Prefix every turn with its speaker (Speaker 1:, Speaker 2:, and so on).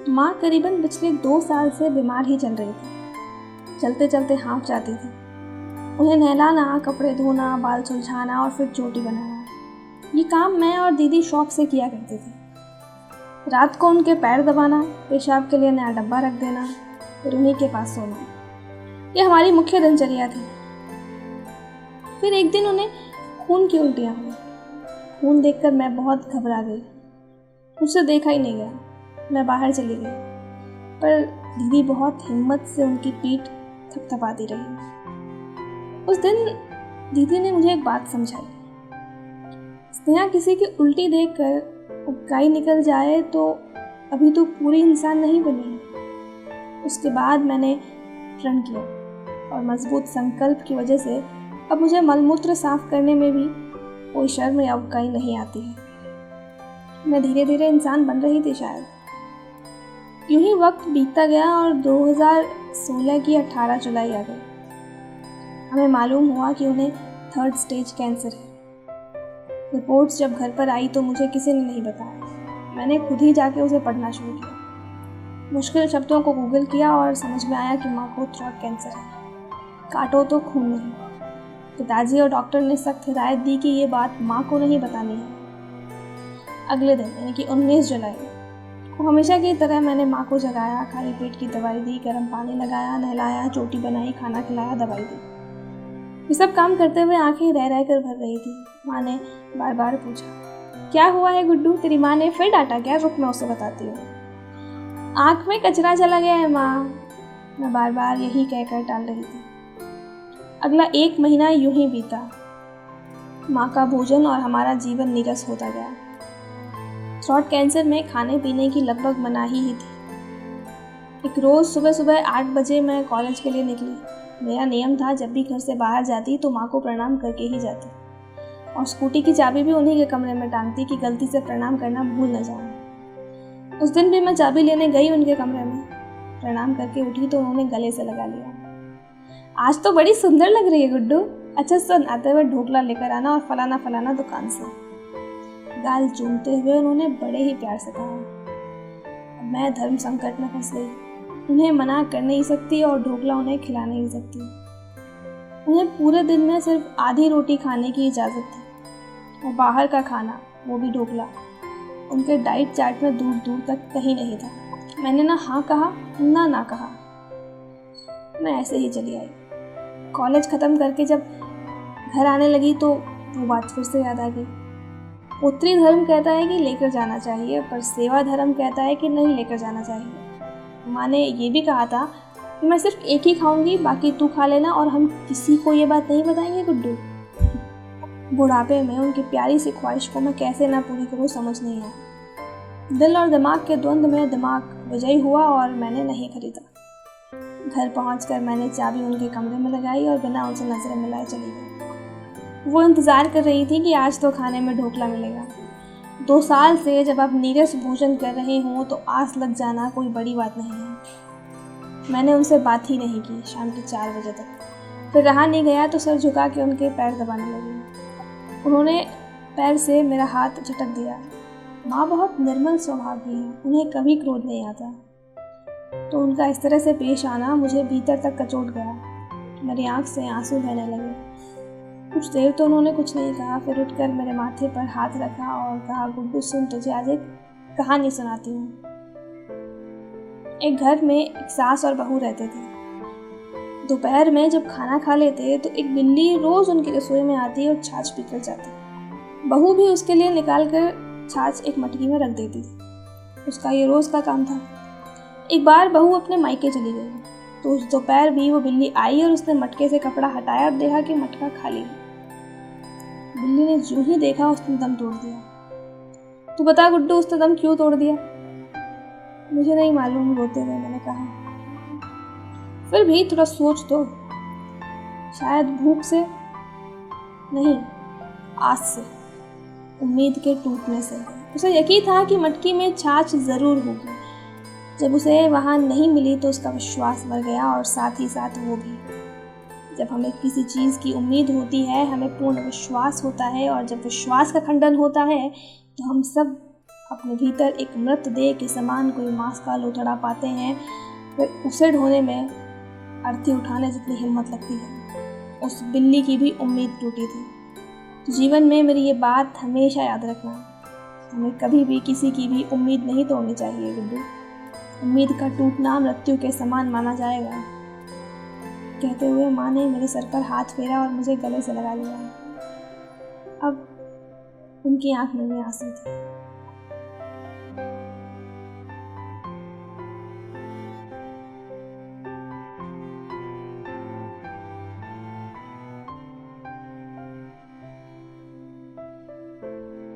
Speaker 1: माँ करीबन पिछले 2 साल से बीमार ही चल रही थी। चलते चलते हाँफ जाती थी। उन्हें नहलाना, कपड़े धोना, बाल सुलझाना और फिर चोटी बनाना, ये काम मैं और दीदी शौक से किया करते थे। रात को उनके पैर दबाना, पेशाब के लिए नया डब्बा रख देना, फिर उन्हीं के पास सोना, ये हमारी मुख्य दिनचर्या थी। फिर एक दिन उन्हें खून की उल्टियाँ हुई। खून देखकर मैं बहुत घबरा गई। मुझसे देखा ही नहीं गया। मैं बाहर चली गई, पर दीदी बहुत हिम्मत से उनकी पीठ थपथपाती रही। उस दिन दीदी ने मुझे एक बात समझाई। स्नेहा, किसी की उल्टी देखकर उबकाई निकल जाए तो अभी तो पूरी इंसान नहीं बनी है। उसके बाद मैंने प्रण किया और मजबूत संकल्प की वजह से अब मुझे मलमूत्र साफ करने में भी कोई शर्म या उबकाई नहीं आती है। मैं धीरे धीरे इंसान बन रही थी शायद। यूं ही वक्त बीतता गया और 2016 की 18 जुलाई आ गई। हमें मालूम हुआ कि उन्हें 3rd स्टेज कैंसर है। रिपोर्ट्स जब घर पर आई तो मुझे किसी ने नहीं बताया। मैंने खुद ही जाके उसे पढ़ना शुरू किया। मुश्किल शब्दों को गूगल किया और समझ में आया कि माँ को थ्रोट कैंसर है। काटो तो खून नहीं। पिताजी और डॉक्टर ने सख्त हिदायत दी कि ये बात माँ को नहीं बतानी है। अगले दिन यानी कि 19 जुलाई को हमेशा की तरह मैंने माँ को जगाया, खाली पेट की दवाई दी, गर्म पानी लगाया, नहलाया, चोटी बनाई, खाना खिलाया, दवाई दी। ये सब काम करते हुए आंखें रह रह कर भर रही थी। माँ ने बार बार पूछा, क्या हुआ है गुड्डू? तेरी माँ ने फिर डांटा क्या? रुक, मैं उसे बताती हूँ। आँख में कचरा चला गया है माँ, मैं बार बार यही कहकर टाल रही थी। अगला 1 महीना यूं ही बीता। माँ का भोजन और हमारा जीवन नीरस होता गया। थ्रोट कैंसर में खाने पीने की लगभग मनाही ही थी। एक रोज़ सुबह सुबह 8 बजे मैं कॉलेज के लिए निकली। मेरा नियम था, जब भी घर से बाहर जाती तो माँ को प्रणाम करके ही जाती और स्कूटी की चाबी भी उन्हीं के कमरे में टांगती कि गलती से प्रणाम करना भूल न जाऊँ। उस दिन भी मैं चाबी लेने गई उनके कमरे में। प्रणाम करके उठी तो उन्होंने गले से लगा लिया। आज तो बड़ी सुंदर लग रही है गुड्डू। अच्छा सुन, आते हुए ढोकला लेकर आना और फलाना फलाना दुकान से। गाल चूमते हुए उन्होंने बड़े ही प्यार से कहा। मैं धर्म संकट में फंस गई। उन्हें मना कर नहीं सकती और ढोकला उन्हें खिला नहीं सकती। उन्हें पूरे दिन में सिर्फ आधी रोटी खाने की इजाज़त थी और बाहर का खाना, वो भी ढोकला, उनके डाइट चार्ट में दूर दूर तक कहीं नहीं था। मैंने ना हाँ कहा ना कहा। मैं ऐसे ही चली आई। कॉलेज ख़त्म करके जब घर आने लगी तो वो बात फिर से याद आ गई। पुत्री धर्म कहता है कि लेकर जाना चाहिए, पर सेवा धर्म कहता है कि नहीं लेकर जाना चाहिए। माँ ने ये भी कहा था कि मैं सिर्फ एक ही खाऊंगी, बाकी तू खा लेना और हम किसी को ये बात नहीं बताएंगे गुड्डू। बुढ़ापे में उनकी प्यारी सी ख्वाहिश को मैं कैसे ना पूरी करूँ समझ नहीं आया। दिल और दिमाग के द्वंद्व में दिमाग विजयी हुआ और मैंने नहीं खरीदा। घर पहुंचकर मैंने चाबी उनके कमरे में लगाई और बिना उनसे नजरें मिलाए चली गई। वो इंतज़ार कर रही थी कि आज तो खाने में ढोकला मिलेगा। 2 साल से जब आप नीरस भोजन कर रहे हों तो आस लग जाना कोई बड़ी बात नहीं है। मैंने उनसे बात ही नहीं की शाम के 4 बजे तक। फिर रहा नहीं गया तो सर झुका के उनके पैर दबाने लगी। उन्होंने पैर से मेरा हाथ झटक दिया। माँ बहुत निर्मल स्वभाव की हैं, उन्हें कभी क्रोध नहीं आता। तो उनका इस तरह से पेश आना मुझे भीतर तक कचोट गया। मेरी आंख से आंसू बहने लगे। कुछ देर तो उन्होंने कुछ नहीं कहा, फिर उठकर मेरे माथे पर हाथ रखा और कहा, गुड्डू सुन, तुझे आज एक कहानी सुनाती हूँ। एक घर में एक सास और बहू रहते थे। दोपहर में जब खाना खा लेते तो एक बिल्ली रोज उनकी रसोई में आती और छाछ पीकर जाती। बहू भी उसके लिए निकाल कर छाछ एक मटकी में रख देती थी। उसका ये रोज का काम था। एक बार बहू अपने मायके चली गई तो उस दोपहर भी वो बिल्ली आई और उसने मटके से कपड़ा हटाया और देखा कि मटका खाली है। बिल्ली ने जो ही देखा उसने दम तोड़ दिया। तू बता गुड्डू, उसने दम क्यों तोड़ दिया? मुझे नहीं मालूम, रोते हुए मैंने कहा। फिर भी थोड़ा सोच तो, शायद भूख से नहीं, आस से, उम्मीद के टूटने से। उसे यकीन था कि मटकी में छाछ जरूर होगी। जब उसे वहाँ नहीं मिली तो उसका विश्वास मर गया और साथ ही साथ वो भी। जब हमें किसी चीज़ की उम्मीद होती है, हमें पूर्ण विश्वास होता है, और जब विश्वास का खंडन होता है तो हम सब अपने भीतर एक मृतदेह के समान कोई मांस का लोथड़ा पाते हैं, फिर उसे ढोने में अर्थी उठाने जितनी हिम्मत लगती है। उस बिल्ली की भी उम्मीद टूटी थी। तो जीवन में मेरी ये बात हमेशा याद रखना, हमें कभी भी किसी की भी उम्मीद नहीं तोड़नी चाहिए गुड्डू। उम्मीद का टूटना मृत्यु के समान माना जाएगा। कहते हुए माँ ने मेरे सर पर हाथ फेरा और मुझे गले से लगा लिया। अब उनकी आंख में आंसू थे।